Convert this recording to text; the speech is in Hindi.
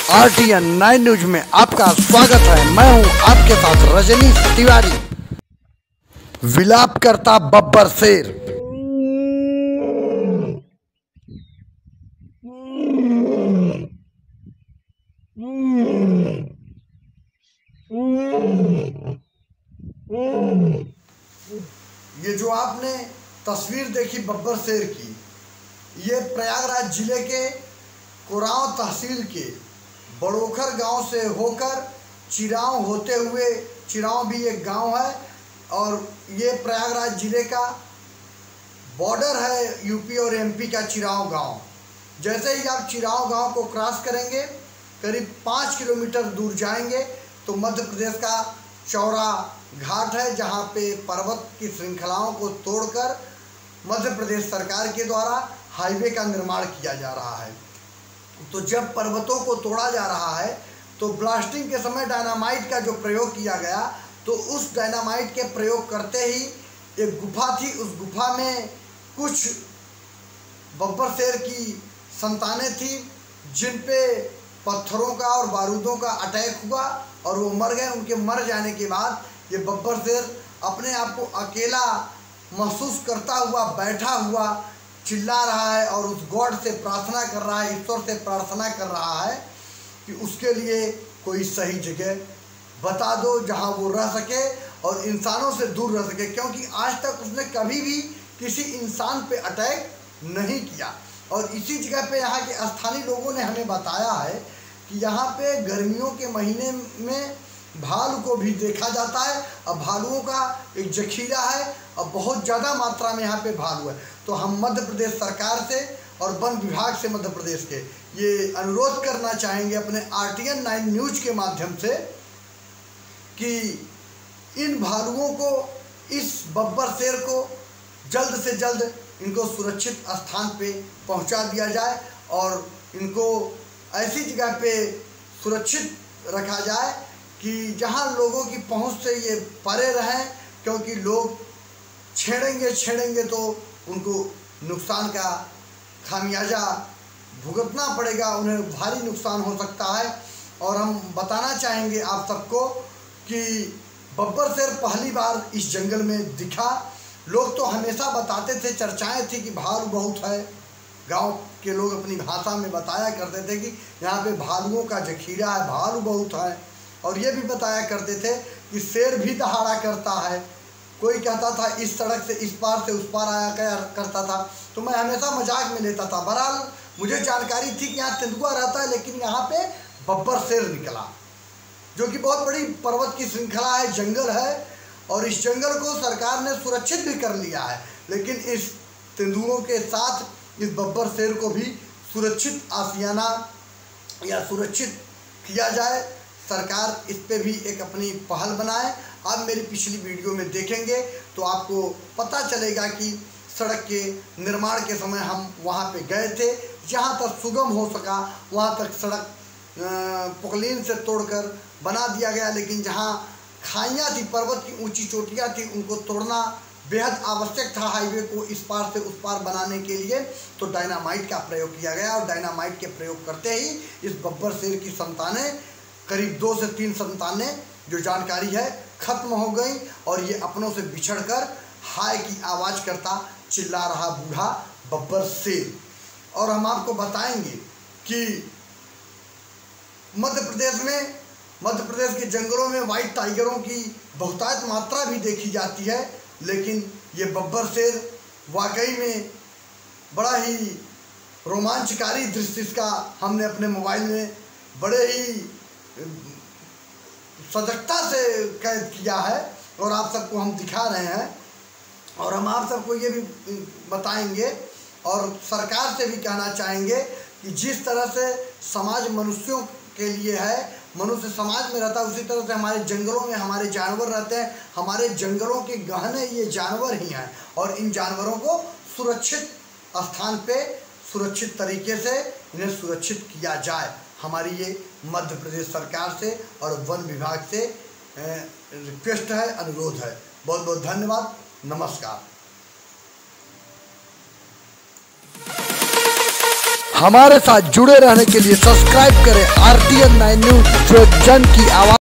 RTN 9 न्यूज में आपका स्वागत है। मैं हूं आपके साथ रजनीश तिवारी। विलाप करता बब्बर शेर। ये जो आपने तस्वीर देखी बब्बर शेर की, ये प्रयागराज जिले के कोरांव तहसील के बड़ोखर गांव से होकर चिरांव होते हुए, चिरांव भी एक गांव है और ये प्रयागराज जिले का बॉर्डर है यूपी और एमपी का चिरांव गांव। जैसे ही आप चिरांव गांव को क्रॉस करेंगे, करीब 5 किलोमीटर दूर जाएंगे तो मध्य प्रदेश का चौरा घाट है, जहां पे पर्वत की श्रृंखलाओं को तोड़कर मध्य प्रदेश सरकार के द्वारा हाईवे का निर्माण किया जा रहा है। तो जब पर्वतों को तोड़ा जा रहा है तो ब्लास्टिंग के समय डायनामाइट का जो प्रयोग किया गया, तो उस डायनामाइट के प्रयोग करते ही एक गुफा थी, उस गुफा में कुछ बब्बर शेर की संतानें थी जिन पे पत्थरों का और बारूदों का अटैक हुआ और वो मर गए। उनके मर जाने के बाद ये बब्बर शेर अपने आप को अकेला महसूस करता हुआ बैठा हुआ चिल्ला रहा है और उस गॉड से प्रार्थना कर रहा है, ईश्वर से प्रार्थना कर रहा है कि उसके लिए कोई सही जगह बता दो जहां वो रह सके और इंसानों से दूर रह सके, क्योंकि आज तक उसने कभी भी किसी इंसान पे अटैक नहीं किया। और इसी जगह पे यहाँ के स्थानीय लोगों ने हमें बताया है कि यहाँ पे गर्मियों के महीने में भालू को भी देखा जाता है और भालुओं का एक जखीरा है और बहुत ज़्यादा मात्रा में यहाँ पे भालू है। तो हम मध्य प्रदेश सरकार से और वन विभाग से मध्य प्रदेश के ये अनुरोध करना चाहेंगे अपने RTN 9 न्यूज के माध्यम से कि इन भालुओं को, इस बब्बर शेर को जल्द से जल्द इनको सुरक्षित स्थान पे पहुंचा दिया जाए और इनको ऐसी जगह पे सुरक्षित रखा जाए कि जहां लोगों की पहुंच से ये परे रहें, क्योंकि लोग छेड़ेंगे तो उनको नुकसान का खामियाजा भुगतना पड़ेगा, उन्हें भारी नुकसान हो सकता है। और हम बताना चाहेंगे आप सबको कि बब्बर शेर पहली बार इस जंगल में दिखा। लोग तो हमेशा बताते थे, चर्चाएं थी कि भालू बहुत है, गांव के लोग अपनी भाषा में बताया करते थे कि यहाँ पे भालुओं का जखीरा है, भालू बहुत है। और ये भी बताया करते थे कि शेर भी दहाड़ा करता है। कोई कहता था इस सड़क से इस पार से उस पार आया करता था, तो मैं हमेशा मजाक में लेता था। बहरहाल मुझे जानकारी थी कि यहाँ तेंदुआ रहता है, लेकिन यहाँ पे बब्बर शेर निकला, जो कि बहुत बड़ी पर्वत की श्रृंखला है, जंगल है और इस जंगल को सरकार ने सुरक्षित भी कर लिया है। लेकिन इस तेंदुओं के साथ इस बब्बर शेर को भी सुरक्षित आशियाना या सुरक्षित किया जाए, सरकार इस पे भी एक अपनी पहल बनाए। आप मेरी पिछली वीडियो में देखेंगे तो आपको पता चलेगा कि सड़क के निर्माण के समय हम वहाँ पे गए थे, जहाँ तक सुगम हो सका वहाँ तक सड़क पुकलीन से तोड़कर बना दिया गया, लेकिन जहाँ खाइयाँ थी, पर्वत की ऊंची चोटियाँ थी, उनको तोड़ना बेहद आवश्यक था हाईवे को इस पार से उस पार बनाने के लिए। तो डायनामाइट का प्रयोग किया गया और डायनामाइट के प्रयोग करते ही इस बब्बर शेर की संतानें, करीब 2 से 3 संतानें जो जानकारी है ख़त्म हो गई और ये अपनों से बिछड़कर हाय की आवाज़ करता चिल्ला रहा बूढ़ा बब्बर शेर। और हम आपको बताएंगे कि मध्य प्रदेश के जंगलों में वाइट टाइगरों की बहुतायत मात्रा भी देखी जाती है, लेकिन ये बब्बर शेर वाकई में बड़ा ही रोमांचकारी दृश्य इसका हमने अपने मोबाइल में बड़े ही सजगता से कैद किया है और आप सबको हम दिखा रहे हैं। और हम आप सबको ये भी बताएंगे और सरकार से भी कहना चाहेंगे कि जिस तरह से समाज मनुष्यों के लिए है, मनुष्य समाज में रहता है, उसी तरह से हमारे जंगलों में हमारे जानवर रहते हैं। हमारे जंगलों के गहने ये जानवर ही हैं और इन जानवरों को सुरक्षित स्थान पे सुरक्षित तरीके से इन्हें सुरक्षित किया जाए। हमारी ये मध्य प्रदेश सरकार से और वन विभाग से रिक्वेस्ट है, अनुरोध है। बहुत बहुत धन्यवाद, नमस्कार। हमारे साथ जुड़े रहने के लिए सब्सक्राइब करें RTN 9 न्यूज, जो जन की आवाज़।